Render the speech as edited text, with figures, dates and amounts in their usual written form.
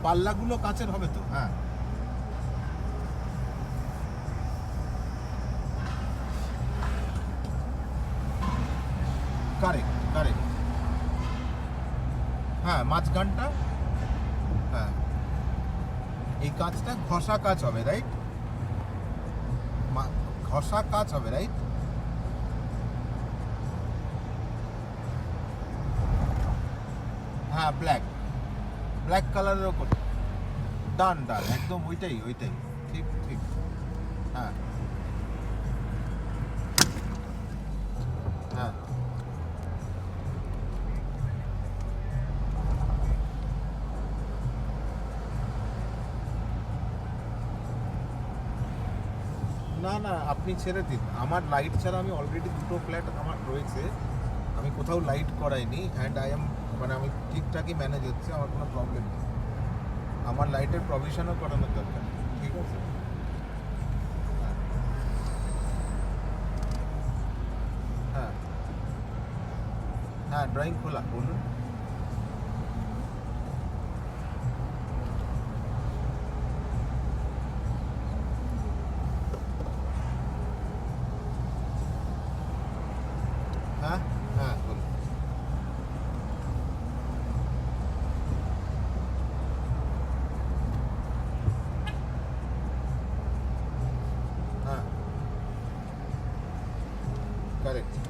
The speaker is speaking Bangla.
পাল্লাগুলো কাচের হবে তো? হ্যাঁ, কারেক্ট কারেক্ট। হ্যাঁ, মাঝখানটা। হ্যাঁ, এই কাজটা ঘষা কাজ হবে, রাইট? ঘষা কাজ হবে, রাইট? হ্যাঁ, ব্ল্যাক ব্ল্যাক কালারের ওপর। ডান ডান, একদম ওইটাই ওইটাই। ঠিক ঠিক। হ্যাঁ হ্যাঁ। না না, আপনি ছেড়ে দিন। আমার লাইট ছাড়া আমি অলরেডি দুটো ফ্ল্যাট আমার রয়েছে, আমি কোথাও লাইট করাইনি। অ্যান্ড আই এম, মানে আমি ঠিকঠাকই ম্যানেজ হচ্ছে, আমার কোনো প্রবলেম নেই। আমার লাইটের প্রভিশনও করানোর দরকার নেই, ঠিক আছে? হ্যাঁ হ্যাঁ হ্যাঁ, ড্রয়িং খোলা, বলুন। হ্যাঁ হ্যাঁ, বলুন। হ্যাঁ, কারেক্ট।